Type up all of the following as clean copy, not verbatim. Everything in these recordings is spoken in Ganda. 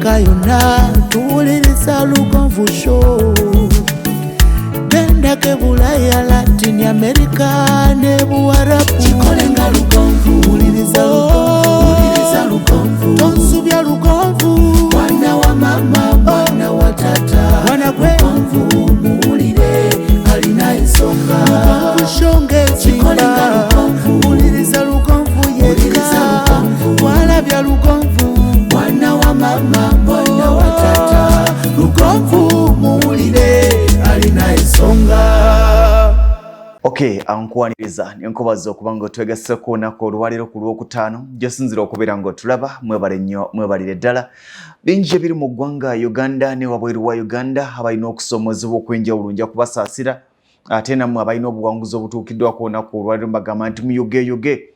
Afrika yonna tuwuliriza Lugonvu Show. Genda ke Bulaya, Latin America ne Buwarabu. Chikolenga Lugonvu, wuliriza Lugonvu. Tonsubya Lugonvu, mwana wa mama, mwana wa tata. Mwana gwe Lugonvu, muwulire alina ensonga. Lugonvu Show ng'ezimba, wuliriza Lugonvu yekka. Walabya Lugonvu, mwana wa mama, mwana wa tata. Lugonvu, muwulire alina ensonga. Okay, ankuwaniriza nenkobaza okubanga otwegese ku lunaku olwaleero ku Lwokutaano. Gyesinzira okubeera ng'otulaba, mwebale nnyo, mwebalire ddala. Bingi ebiri mu ggwanga Uganda ne wabweru wa Uganda abalina okusoomozebwa okw'enjawulo nja kubasaasira. Ate nammwe abalina obuwanguzi obutuukiddwako ku lunaku olwaleero mbagamba nti muyugeyuge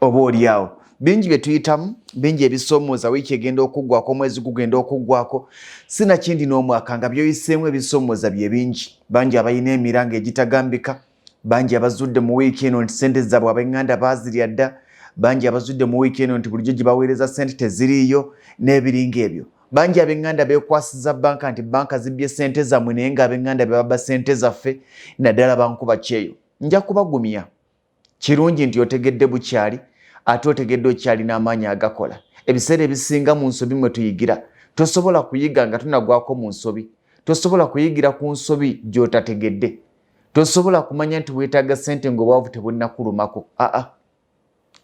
oba oliawo. Bingi bye tuyitamu, bingi ebisoomooza wiiki egenda okuggwako, omwezi gugenda okuggwako. Sinakindi n'omwaka nga byoyiseemu ebisoomooza bye bingi. Bangi abalina emiranga egitagambika, bangi abazudde mu wiiki eno nti ssente zaabwe ab'enganda baazirya dda, bangi abazudde mu wiiki eno nti bulijjo gye baweereza ssente teziriiyo n'ebiringa ebyo. Bangi ab'enganda beekwasiza banka nti banka zibbye ssente zammwe naye ng'ab'enganda be babba ssente zaffe naddala bankuba kyeyo. Nja kubagumya. Kirungi nti otegedde bukyali, ate otegedde okyalina amaanyi agakola. Ebiseera ebisinga mu nsobi mwe tuyigira, tosobola kuyiga nga tunagwako mu nsobi. Tosobola kuyigira ku nsobi gy'otategedde. Tosobola kumanya nti weetaaga ssente ng'obwavu tebunnakulumako.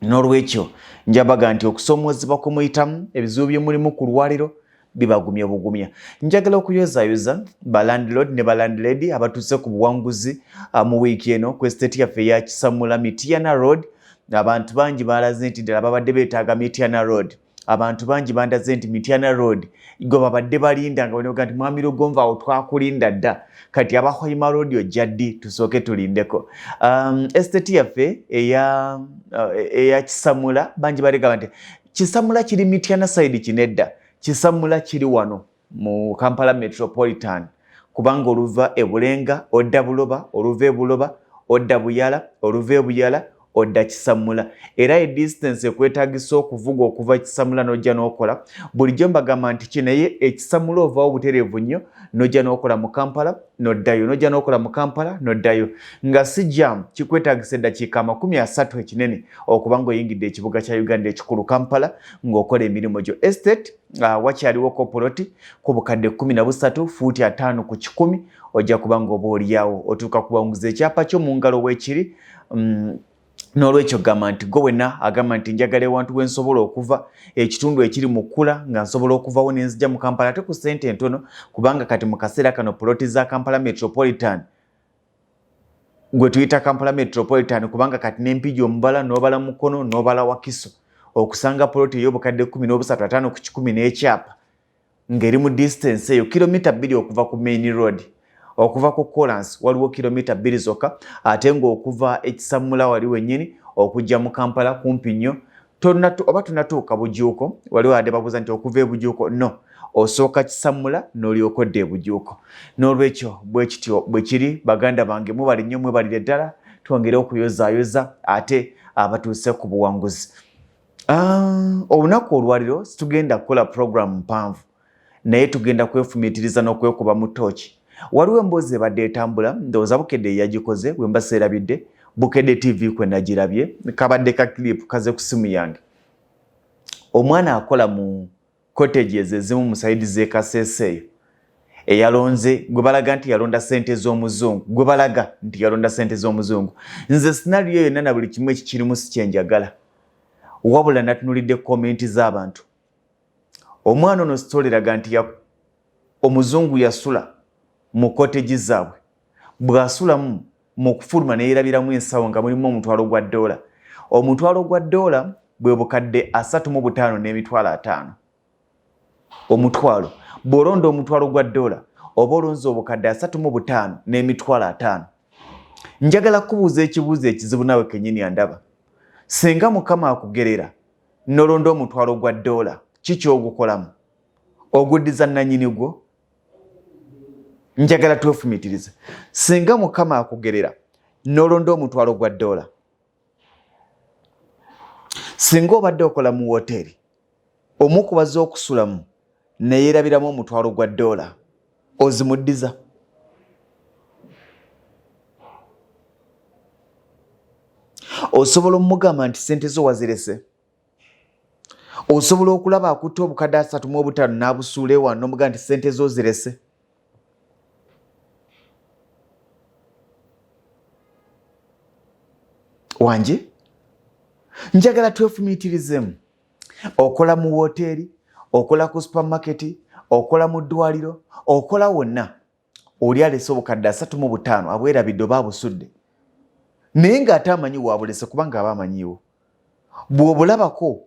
N'olwekyo njabaga nti okusoomoozebwa kwe muyitamu, ebizibu bye mulimu ku lwaleero bibagumya bugumya. Njagala okuyozaayoza balandlord ne balandlady abatuuse ku buwanguzi mu wiiki eno ku estate yaffe eya Kisamula Mityana Road. Abantu bangi balaze nti ddala babadde beetaaga Mityana Road. Abantu bangi bandaze nti Mityana Road gwe babadde balinda nga banoga nti mwami Lugonvu awo twakulinda dda, kati Abahoima Road ojja ddi tusooke tulindeko. Estate yaffe eya Kisamula bangi balegaba nti Kisamula kiri Mityana side kinedda, Kisamula kiri wano mu Kampala Metropolitan, kubanga oluva e Bulenga odda Buloba, oluva e Buloba odda Buyala, oluva e Buyala odda Kisamula. Era distance ekwetaagisa okuvuga okuva Kisamula n'ojja n'okola bulijjo mbagamba nti kinaye ekisamula ovaawo butereevu nnyo n'ojja n'okola mu Kampala n'oddayo, n'ojja n'okola mu Kampala n'oddayo nga si jam. Kikwetaagisa eddakiika 30 ekinene okuba ng'oyingidde ekibuga kya Uganda ekikulu Kampala ng'okola emirimu gyo. Estate wakyaliwo kopoloti ku bukadde 13 fuuti 5 ku 100 ojja kuba ng'oba oliawo otuuka kubanguza ekyapa kyo mu ngalo weekiri. N'olwekyo gamba nti gwe wenna agamba nti njagala ewantu we nsobola okuva ekitundu ekiri mu kkula nga nsobola okuvawo ne nzija mu Kampala ate ku ssente ntono, kubanga kati mu kaseera kano poloti za Kampala Metropolitan gwe tuyita Kampala Metropolitan, kubanga kati n'empigi omubala n'obala Mukono n'obala Wakiso okusanga poloti ey'obukadde 13.5 ku 10 n'ekyapa ng'eri mu distance eyo kilomita 2 okuva ku main road. Okuva ku Collins waliwo kilomita 2 zokka, ate ng'okuva ekisamula wali wennyini okujja mu Kampala kumpi nnyo. Oba tunatuuka Bujuuko, waliwo ade babuuza nti okuva e Bujuuko, no, osooka Kisamula n'olyoka odda e Bujuuko. N'olwekyo bwe kityo bwe kiri. Baganda bange mubali nnyo, mwebalire ddala, twongere okuyozaayoza ate abatuuse ku buwanguzi. Olunaku olwaliro situgenda kukola program mpanvu, naye tugenda kwefumiitiriza n'okwekuba mu ttooki. Waliwo emboozi ebadde etambula, ndowooza Bukedde yagikoze bwe mbaseerabidde, Bukedde TV kwe nagirabye, kabadde ka clip kaze ku simu yange. Omwana akola mu cottages ezimu mu sayidi z'e Kasese eyalonze, gwe balaga nti yalonda ssente z'Omuzungu, gwe balaga nti yalonda ssente z'Omuzungu. Nze sinaliyo yonna na buli kimu ekikirimu si kyenjagala, wabula natunulidde komenti z'abantu. Omwana ono sitoleraga nti Omuzungu yasula mu cottage zaabwe, bw'asulamu mu kufuluma ne yerabiramu ensawo nga mulimu omutwalo gwa $. Omutwalo gwa $, bwe bukadde 35 n'emitwalo 5. Omutwalo bw'olonda omutwalo gwa $, oba olonze obukadde 35 n'emitwalo 5. Njagala kubuuza ekibuuzo ekizibu nawe kennyini andaba. Singa Mukama akugerera n'olonda omutwalo gwa $, kiki ogukolamu? Oguddiza nannyini gwo? Njagala twefumiitirize. Singa Mukama akugerera n'olonda omutwalo gwa $, singa obadde okola mu woteeri, omu ku bazze okusulamu ne yeerabiramu omutwalo gwa $, ozimuddiza? Osobola omugamba nti sente zo wazirese? Osobola okulaba akutta obukadde 35 n'abusuula ewanno n'omugamba nti sente zo zirese? Wanje njagala twefumiitirizemu. Okola mu woteeri, okola ku supermarket, okola mu ddwaliro, okola wonna, oli alese obukadde 35 abwerabidde oba abusudde, naye ng'ate amanyi waabulese kubanga aba amanyiwo. Bw'obulabako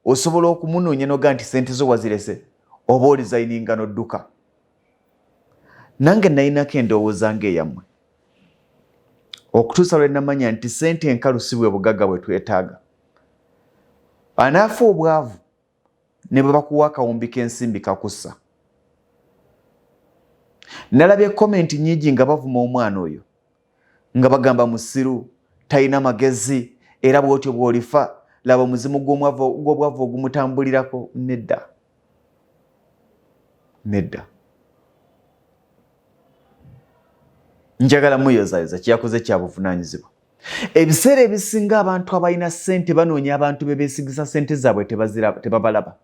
osobola okumunoonya n'oga nti sente zo wazirese, oba olizayininga n'odduka. Nange nayinako endowooza ng'eyammwe, okutuusa lwe namanya nti sente enkalu si bwe bugagga bwe twetaaga. Anaafa obwavu ne bwe bakuwa akawumbi k'ensimbi kakussa. Nalabye komenti nnyingi nga bavuma omwana oyo, nga bagamba musiru, talina magezi, era bw'otyo bw'olifa, laba omuzimu gw'obwavu ogumutambulirako. Nedda. Nedda. Njagala muyozaayoza kyeyakoze kya buvunaanyizibwa. Ebiseera ebisinga abantu abalina ssente banoonya abantu be beesigisa ssente zaabwe tebabalaba.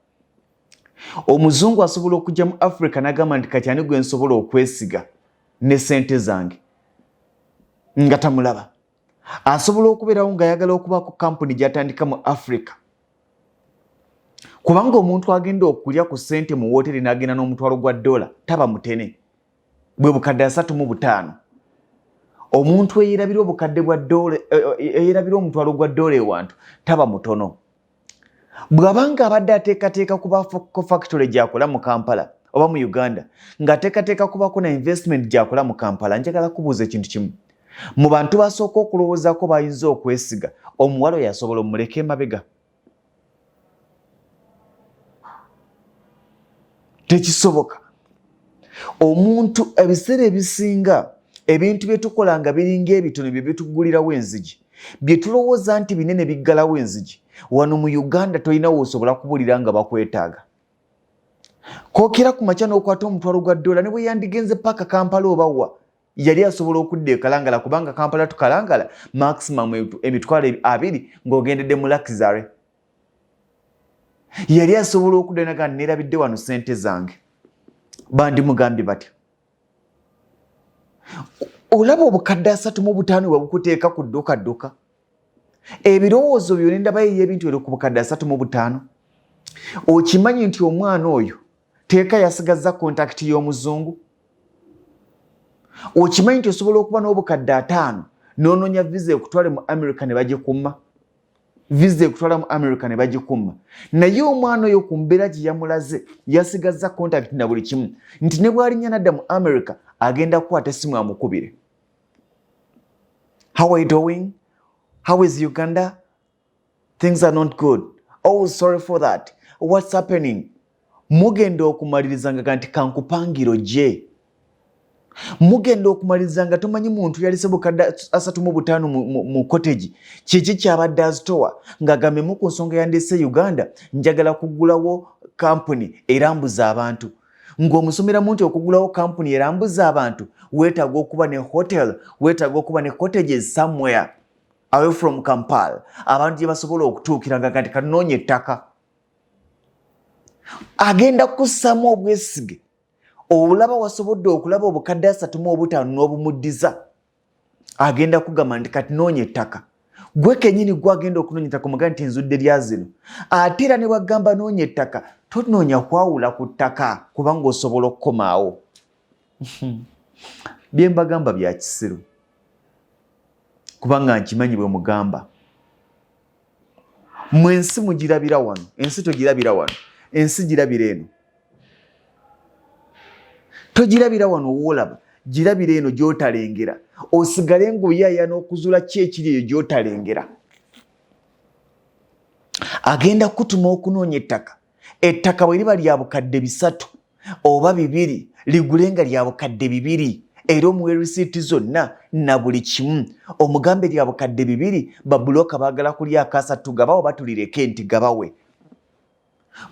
Omuzungu asobola okujja mu Africa n'agamba nti kati ani gwe nsobola okwesiga ne ssente zange, nga tamulaba. Asobola okubeerawo ng'ayagala okubaako kampuni gy'atandika mu Africa. Kubanga omuntu agenda okulya ku ssente mu wooteri n'agenda n'omutwalo gwa $, taba mutene, bwe bukadde 35. Omuntu eyerabira obukadde bwa $, eyerabira omutwalo gwa $, ewantu taba mutono. Bw'abanga abadde ateekateeka kubaako factory gy'akola mu Kampala oba mu Uganda, ng'ateekateeka kubaako na investment gy'akola mu Kampala, njagala kubuuza ekintu kimu. Mu bantu basooka okulowoozaako bayinza okwesiga, omuwala oyo asobola omuleka emabega? Tekisoboka. Omuntu ebiseera ebisinga ebintu bye tukola nga biringa ebitono bye bitugulirawo enzigi, bye tulowooza nti binene biggalawo enzigi, wano mu Uganda tolinawo osobola kubulira nga bakwetaaga. Kookera ku makya n'okwata omutwalo gwa $, ne bwe yandigenze paka Kampala oba wa, yali asobola okudda e Kalangala, kubanga Kampala tukalangala maximum emitwalo 20 ng'ogendedde mu Luxury. Yali asobola okudda naga neerabidde wano ssente zange. Bandimugambye batyo. Olaba obukadde 35 bwe bukuteeka ku dduka. Ebirowoozo byo n'endaba y'ebintu biri ku bukadde 35. Okimanyi nti omwana oyo teeka yasigazza kontakiti y'omuzungu? Okimanyi nti osobola okuba n'obukadde 5 n'onoonya visa ekutwale mu America ne bagikuma? Visa ekutwala mu America ne bagikuma. Naye omwana oyo ku mbeera gye yamulaze yasigazza kontakiti na buli kimu, nti ne bw'alinnya nadda mu America agenda kukwata essimu amukubire. How are you doing? How is Uganda? Things are not good. Oh, sorry for that. What's happening? Mugenda okumalirizanga nti kankupangiro gye. Mugenda okumaliriza tomanyi muntu yalise bukadde 35 mu cottage, kiki kyabadde azitowa ng'agambemu ku nsonga yandeese Uganda, njagala kugulawo kampuni erambuza abantu. Ng'omusomeramu nti okugulawo kampuni erambuza abantu weetaaga okuba ne hotel, weetaaga okuba ne cottages somewhere away from Kampala, abantu gye basobola okutuukiranga nti kanoonya ettaka. Agenda kussaamu obwesige. Olaba wasobodde okulaba obukadde 35 n'obumuddiza, agenda kugamba nti kati noonya ettaka. Gwe kennyini gwagenda okunoonya ettaka omugamba nti nzudde lya zino. Ate era ne wagamba noonya ettaka, tonoonya kwawula ku ttaka kubanga osobola okukomaawo. Bye mbagamba bya kisiru kubanga nkimanyi bwe mugamba. Mmwe ensi mugirabira wano, ensi togirabira wano, ensi girabira eno. Togirabira wano woolaba, girabira eno gy'otalengera. Osigale ng'oyaaya n'okuzuula ki ekiri eyo gy'otalengera. Agenda kutuma okunoonya ettaka. Ettaka bwe liba lya bukadde 3 oba 2, ligule nga lya bukadde 2, era omuwe risiiti zonna na buli kimu. Omugambe lya bukadde 2, babuloka baagala kulya akasatu gabawo batulireke nti gabawe.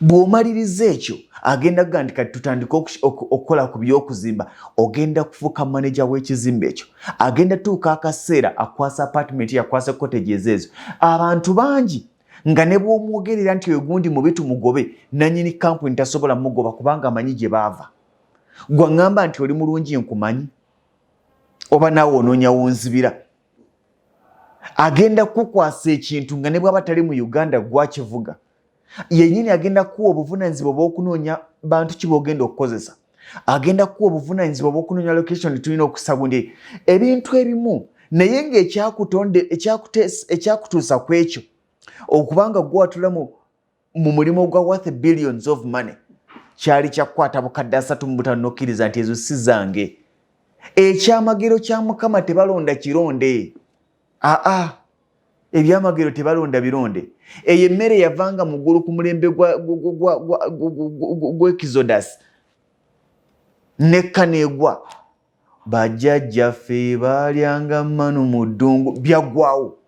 bw'omaliriza ekyo agenda kuga nti kati tutandika okukola ku by'okuzimba, ogenda kufuuka manager w'ekizimbe ekyo, agenda tuuka akaseera akwasa apartment yakwasa cottages ezo. Abantu bangi nga ne bw'omwogerera nti ogundi mubi tumugobe, nannyini kampuni tasobola mugoba kubanga amanyi gye baava. Gwe ngamba nti oli mulungi nkumanyi oba naawe onoonyawo nzibira. Agenda kukwasa ekintu nga ne bw'aba tali mu Uganda gwakivuga. Yennyini agenda kuwa obuvunaanyizibwa bw'okunoonya bantu ki b'ogenda okukozesa. Agenda kuwa obuvunaanyizibwa bw'okunoonya location tulina okusabundi ebintu ebimu, naye ng'ekyakutuusa ku ekyo okubanga gwe watula mu mulimu gwa worth billions of money kyali kyakukwata bukadde 35 n'okkiriza nti ezo si zange. Ekyamagero kya Mukama tebalonda kironde. Ebyamagero tebalonda bironde. Eyo emmere yavanga mu ggulu ku mulembe gw'Exodus nekka neegwa. Bajjajjaffe baalyanga manu mu ddungu byaggwawo.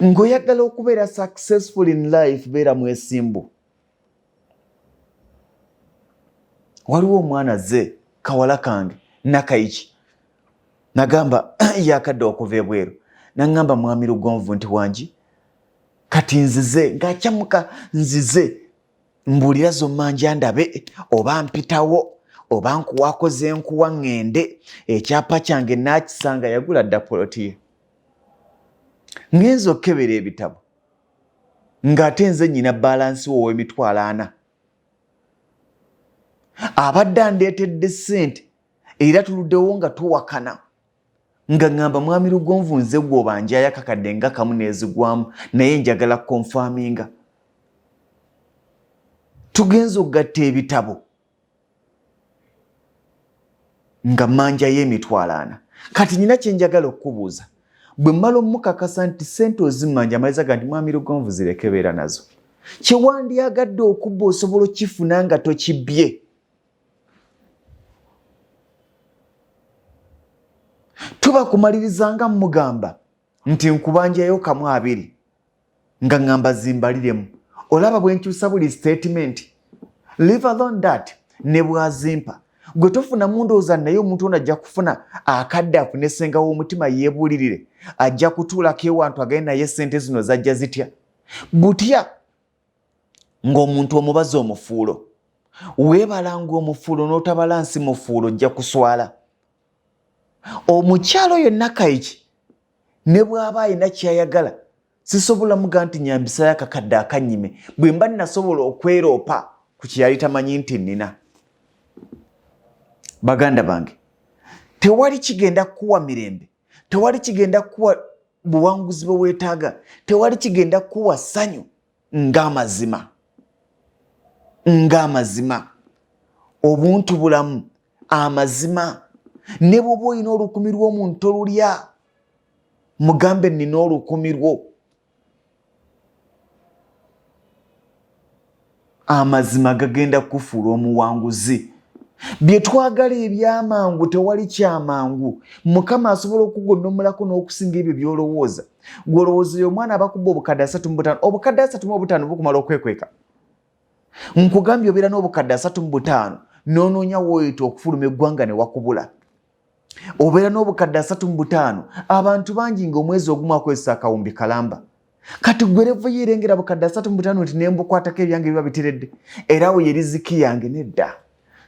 Ng'oyagala okubeera successful in life beera mwesimbu. Waliwo omwana ze kawala kange Nakayiki nagamba yakadde okuva ebweru, nangamba mwami Lugonvu nti wangi kati nzize ng'akyamuka nzize mbuulira zommanja ndabe oba mpitawo oba nkuwakoze nkuwa ŋŋende. Ekyapa kyange naakisanga yagula dda poloti ye. Ngenza okkebera ebitabo ng'ate nze nnyina balansi wo ow'emitwalo 40. Abadde andeetedde ssente era tuluddewo nga tuwakana nga ŋŋamba mwami Lugonvu nze gw'obanja akakadde nga kamu neezigwamu naye njagala konfaminga. Tugenza okugatta ebitabo nga manja y'emitwalo 40. Kati nina kye njagala okukubuuza. Bwe mmala omukakasa nti ssente ozimmanja amaliza ga nti mwami Lugonvu zireke beera nazo, kye wandyagadde okubba osobola okifuna nga tokibbye. Tuba kumalirizanga mugamba nti nkubanjayo kamu 2 nga ngamba zimbaliremu. Olaba bwe nkyusa buli statement. Leave alone that ne bwazimpa gwe tofuna mundooza naye omuntu ono ajja kufuna akadde afune ssenga w'omutima yeebuulirire, ajja kutuulako ewantu agaye naye ssente zino zajja zitya. Butya ng'omuntu omubaza omufuulo, weebalanga omufuulo n'otabala nsi mufuulo ojja kuswala. Omukyalo oyo Nakayiki ne bw'aba alina kyayagala sisobola muga nti nyambisayo akakadde akannyime bwe mba nasobola okweroopa ku kyeyali tamanyi nti nnina. Baganda bange, tewali kigenda kuwa mirembe, tewali kigenda kuwa buwanguzi bwe weetaaga, tewali kigenda kuwa ssanyu ng'amazima. Obuntu bulamu, amazima. Ne bw'oba olina 10 lw'omuntu tolulya, mugambe nnina 10 lwo. Amazima gagenda kufuula omuwanguzi. Bye twagala ebyamangu tewali kyamangu. Mukama asobola okugonnomulako n'okusinga ebyo by'olowooza. Gw'olowooza oyo omwana abakubba obukadde 35, obukadde 35 bukumala okwekweka. Nkugambye obeera n'obukadde 35 n'onoonya w'oyita okufuluma eggwanga ne wakubula. Obeera n'obukadde 35 abantu bangi ng'omwezi ogumu akozesa akawumbi kalamba. Kati gwe levo yerengera bukadde 35 nti ne mbukwatako ebyange biba biteredde. Era awo ye riziki yange nedda.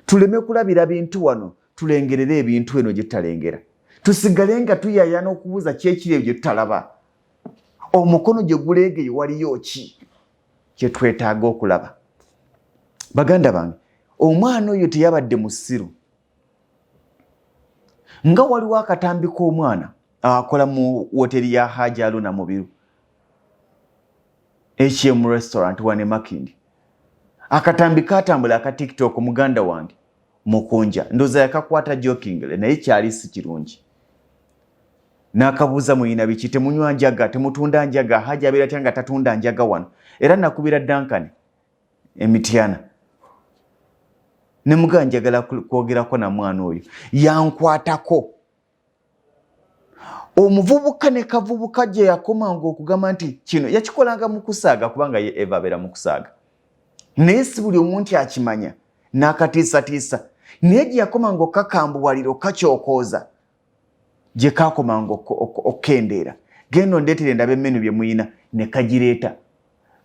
Tuleme kulabira bintu wano, tulengerere ebintu eno gye tutalengera. Tusigale nga tuyayana okubuuza kyekiri ebyo tutalaba. Omukono gye guleegeyo waliyo ki kye twetaaga okulaba. Baganda bange, omwana oyo teyabadde musiru. Nga waliwo akatambi k'omwana akola mu woteri ya Eyalonze Mubiru, HM restaurant wane Makindi. Akatambi katambula aka TikTok muganda wange Mukunja, ndoza yakakwata jokingly naye kyali si kirungi. Nakabuuza muyina biki, temunywa njaga, temutunda njaga, Haji abeera tyanga tatunda njaga wano. Era nakubira Duncan Emityana. Ne muga njagala kwogerako na mwana oyo yankwatako. Omuvubuka ne kavubuka gye yakomanga okugamba nti kino yakikolanga mu kusaaga kubanga ye Eva abeera mu kusaaga. naye si buli omuntu akimanya n'akatiisatiisa naye gye yakomanga okakambuwalira okakyokooza gye kakomanga okkendeera genda ondeetere ndaba emmenu bye muyina ne kagireeta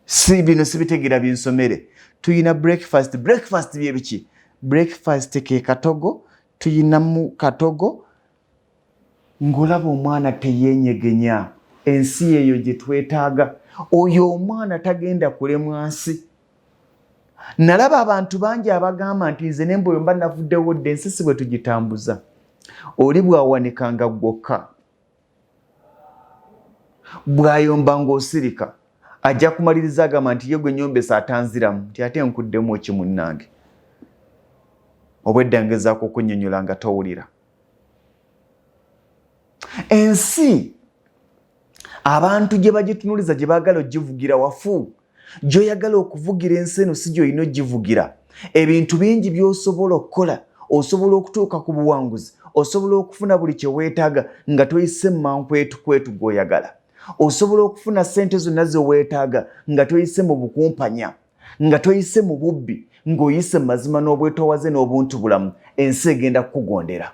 si bino sibitegeera binsomere tuyina breakfast bye biki breakfast ke katogo tuyinamu katogo ng'olaba omwana teyeenyegenya ensi eyo gye twetaaga oyo omwana tagenda kulemwa nsi nalaba abantu bangi abagamba nti nze n'emboyo mba navuddewo dde ensi si bwe tugitambuza oli bw'awanikanga gwokka bw'ayomba ng'osirika ajja kumaliriza agamba nti ye gwe nyombesa atanziramu nti ate nkuddemu ki munnange obwedda ngezaako okunnyonnyola nga towulira ensi abantu gye bagitunuliza gye baagala ogivugira wafu gy'oyagala okuvugira ensi eno si gy'olina ogivugira ebintu bingi by'osobola okukola osobola okutuuka ku buwanguzi osobola okufuna buli kye weetaaga nga toyise mu mankwetukwetu g'oyagala osobola okufuna ssente zonna ze weetaaga nga toyise mu bukumpanya nga toyise mu bubbi ng'oyise mu mazima n'obwetoowaze n'obuntu bulamu ensi egenda kukugondera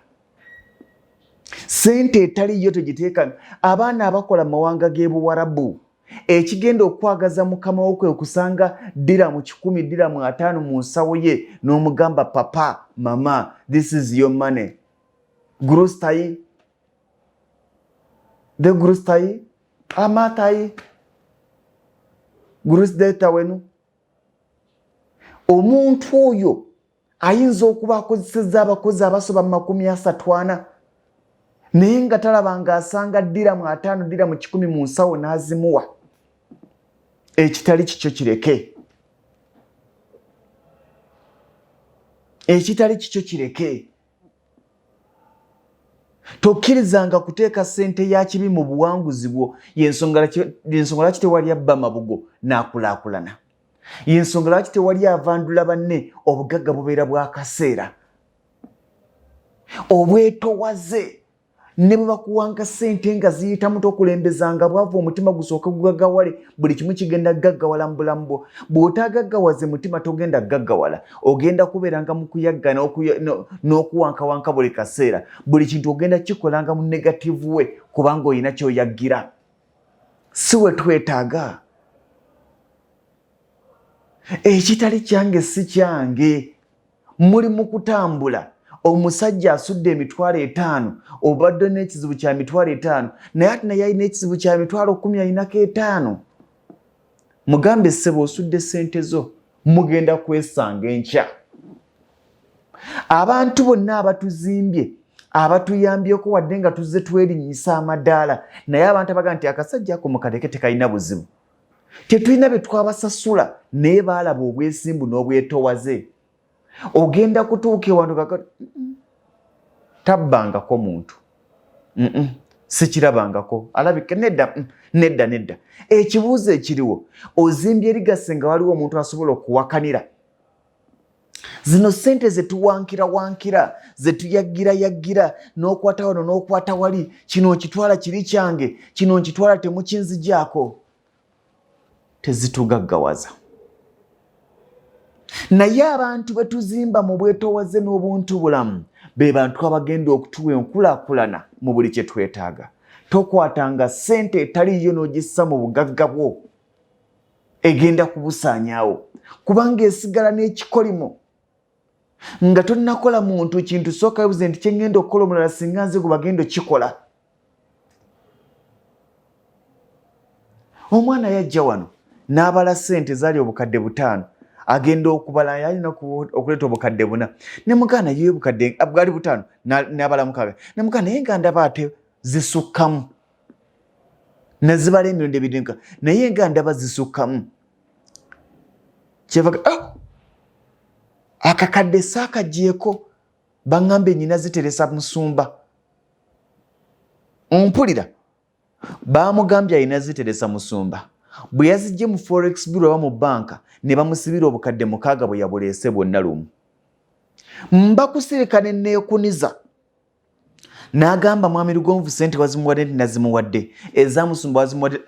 ssente etaliyo togiteeka abaana abakola mu mawanga g'ebuwarabu ekigenda okwagaza mukama wo kwe kusanga diramu 10 diramu 5 mu nsawo ye n'omugamba papa mama this is your money grostai de grostai amatai grosdeta wenu omuntu oyo ayinza okuba akozesezza abakozi abasoba mu 30 naye nga talabanga asanga diramu 5 diramu 10 mu nsawo n'azimuwa ekitali kikyo kireke ekitali kikyo kireke tokkirizanga kuteeka ssente ya kibi mu buwanguzi bwo yensonga lwaki tewali abba mabugo n'akulaakulana yensonga lwaki tewali avandula banne obugagga bubeera bwakaseera obwetowaze ne bwe bakuwanga ssente nga ziyitamu tokulembezanga bwava omutima gusooka gugaggawale buli kimu kigenda gaggawala mu bulamu bwo bw'otaagaggawaze mutima togenda gaggawala ogenda kubeeranga mu kuyaggana n'okuwankawanka buli kaseera buli kintu ogenda kikolanga mu negativu we kubanga olina ky'oyaggira si we twetaaga ekitali kyange si kyange muli mu kutambula omusajja asudde emitwalo 5 obadde n'ekizibu kya mitwalo 5 naye ate naye alina ekizibu kya mitwalo 10 alinako 5 mugambe ssebo osudde ssente zo mugenda kwesanga enkya abantu bonna abatuzimbye abatuyambyeko wadde nga tuzze twerinnyisa amadaala naye abantu abaga nti akasajja ako mukaleke tekalina buzibu tetulina bye twabasasula naye baalaba obwesimbu n'obwetowaze ogenda kutuuka ewantu kakati tabbangako muntu sikirabangako alabika nedda ekibuuzo ekiriwo ozimbye erigase nga waliwo omuntu asobola okuwakanira zino ssente zetuwankira zetuyaggira n'okwata wano n'okwata wali kino nkitwala kiri kyange kino nkitwala temukinzigyako tezitugaggawaza naye abantu betuzimba mu bwetowaze n'obuntu bulamu be bantu abagenda okutuwa enkulaakulana mu buli kye twetaaga tokwatanga ssente etaliyo n'ogissa mu bugagga bwo egenda kubusaanyaawo kubanga esigala n'ekikolimo nga tonnakola muntu kintu sooka webuze nti kyengenda okukola omulala singa nze gwe bagenda okikola omwana yajja wano n'abala ssente zaali obukadde 5 agenda okubala yalina okuleeta obukadde 4 ne mugana ye obukadde bwali 5 n'abala 6 ne mugana naye nga ndaba ate zisukkamu ne zibala emirundi ebiri naye nga ndaba zisukkamu kyevaga akakadde saakagyeko baŋŋambe nnyina ziteresa musumba ompulira baamugambye alina ziteresa musumba bwe yazijje mu forex bureau oba mu banka ne bamusibira obukadde 6 bwe yabuleese bwonna lumu mbakusirika ne neekuniza n'agamba mwami Lugonvu ssente wazimuwadde nti nazimuwadde ezamusumba wazimuwadde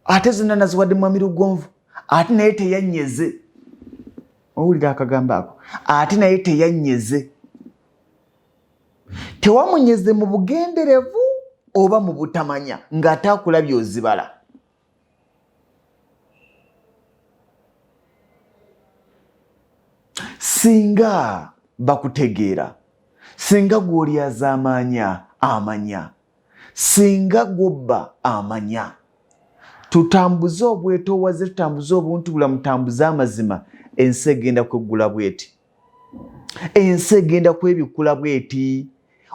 ate zonna naziwadde mwami Lugonvu ate naye teyanyeze owulira akagambo ako ate naye teyanyeze tewamunyeze mu bugenderevu oba mu butamanya ng'ate akulabye ozibala. Singa bakutegeera, singa gw'olyaza amanya, singa gw'obba amanya, tutambuze obwetoowaze, tutambuze obuntubulamu, tutambuze amazima, ensi egenda kweggula bweti. Ensi egenda kwebikula bweti.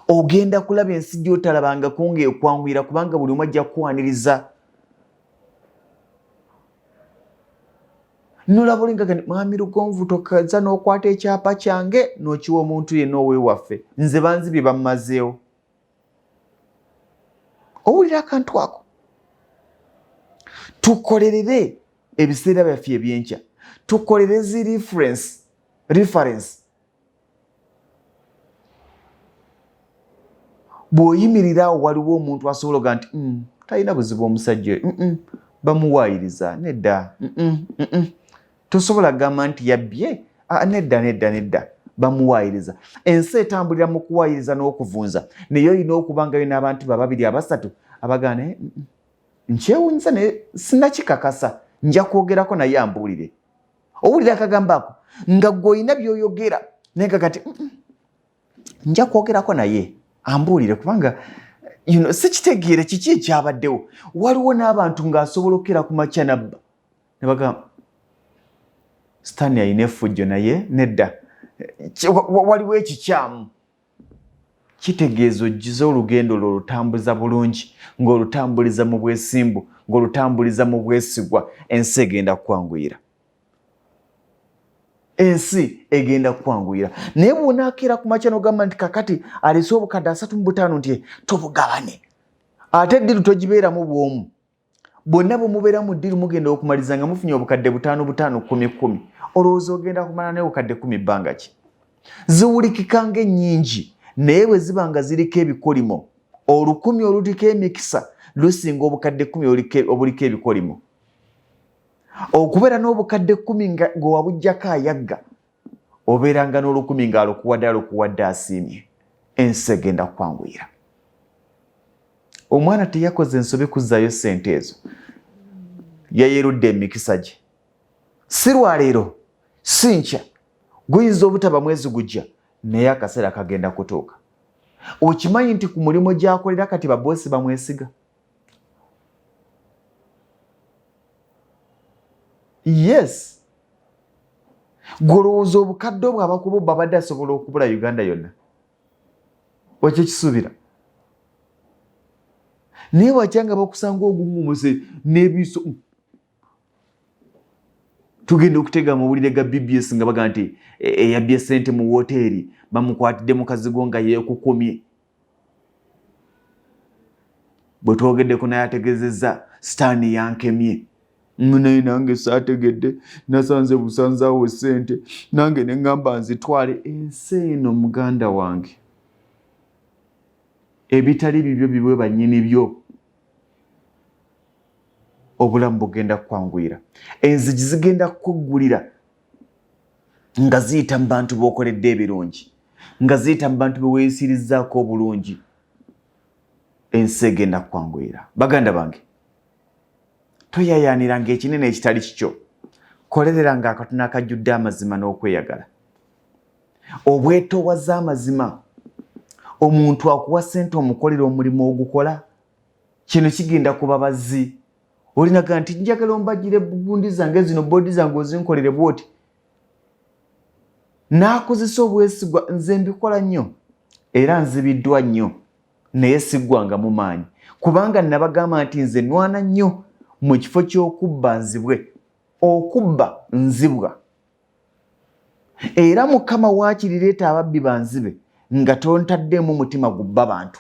Ogenda kulaba ensi gy'otalabangako ng'ekwanguyira kubanga buli omu ajja kukwaniriza. Nolaba olinga gani mwami Lugonvu tokaza n'okwata ekyapa kyange n'okiwa omuntu yenna ow'ewaffe. Nze banzibye bammazeewo. Owulira akantu ako? Tukolerere ebiseera byaffe ebyenkya. Tukolere zi reference. Bw'oyimirirawo waliwo omuntu asobola oga nti talina buzibu omusajja bamuwaayiriza. Nedda. Tosobola gamba nti yabbye. Nedda. Bamuwaayiriza. Ensi etambulira mu kuwaayiriza n'okuvunza. Naye olina okubangayo n'abantu babiri abasatu abagana nkyewuunyisa naye sinnakikakasa. Nja kwogerako naye ambuulire. Owulira akagambo ako nga ggwe olina by'oyogera naye kati nja kwogerako naye ambuulire kubanga sikitegeere kiki ekyabaddewo. Waliwo n'abantu ng'asobola okukera ku makya nabba ne bagamba Sitaani alina effujjo naye nedda. Waliwo ekikyamu. Kitegeeza ojjiza olugendo lwo olutambuza bulungi, ng'olutambuliza mu bwesimbu, ng'olutambuliza mu bwesigwa. Ensi egenda kukwanguyira. Ensi egenda kukwanguyira. Naye bw'onaakera ku makya n'ogamba nti kakati alese obukadde 35 nti tobugabane. Ate eddiru togibeeramu bw'omu. Bonna bwe mubeera mu ddiru mugenda okumaliza nga mufunye obukadde 5 10. Olowooza ogenda kumala n'obukadde 10 bbanga ki? Ziwulikika ng'ennyingi naye bwe ziba nga ziriko ebikolimo, 10 oluliko emikisa lusinga obukadde 10 obuliko ebikolimo. Okubeera n'obukadde 10 nga wabujjako ayagga, obeeranga n'olukumi ng'alukuwadde asiimye. Ensi egenda kukwanguyira. Omwana teyakoze ensobi kuzzaayo ssente ezo. Yayerudde emikisa gye. Si lwaleero, si nkya. Guyinza obutaba mwezi gujja naye akaseera kagenda kutuuka. Okimanyi nti ku mulimu gy'akolera kati baboosi bamwesiga? Yes. Golowooza obukadde obwo abakuba babadde asobola okubula Uganda yonna. Wakyo kisuubira. Naye wakyanga bakusanga ogungumuse n'ebiso. Tugenda okutega amawulire ga BBS nga baga nti eyabbye ssente mu woteeri bamukwatidde mukazi go nga yeekukumye. Bwe twogeddeko naye ategeezezza Sitaani yankemye. Naye nange saategedde nasanze busanzaawo ssente nange ne ngamba nzitwale. Ensi eno muganda wange ebitali bibyo bibwe bannyini byo. Obulamu bugenda kukwanguyira. Enzigi zigenda kukuggulira nga ziyita mu bantu b'okoledde ebirungi, nga ziyita mu bantu be weeyisirizzaako obulungi. Ensi egenda kukwanguyira. Baganda bange, toyayaaniranga ekinene ekitali kikyo. Kolereranga akatono akajjudde amazima n'okweyagala. Obwetoowaze amazima. Omuntu akuwa ssente omukolera omulimu ogukola, kino kigenda kuba bazzi. Olinaga nti njagala ombagire bugundi zange zino boodi zange ozinkolere bwoti. N'akozesa obwesigwa. Nze mbikola nnyo era nzibiddwa nnyo naye siggwanga mu maanyi kubanga nabagamba nti nze nwana nnyo mu kifo ky'okubba nzibwe. Okubba nzibwa. Era Mukama waakirireeta ababbi banzibe nga tontaddemu mutima gubba bantu.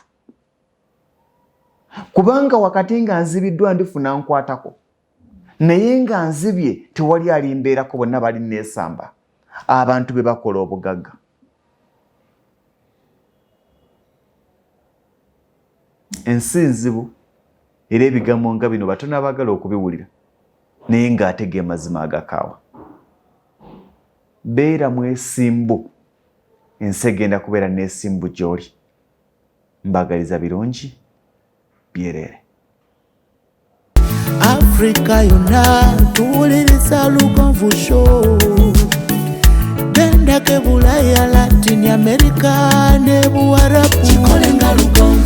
Kubanga wakati nga nzibiddwa ndifuna nkwatako. Naye nga nzibye tewali alimbeerako, bonna bali neesamba. Abantu be bakola obugagga. Ensi nzibu era ebigambo nga bino batono abaagala okubiwulira naye ng'ate ge mazima agakaawa. beera mwesimbu, ensi egenda kubeera n'esimbu gy'oli. Mbagaliza birungi byerere. Afrika yonna tuwuliriza Lugonvu Show. Benda ke Bulaya, Latin America ne Buwarabu. Chikolenga Lugonvu.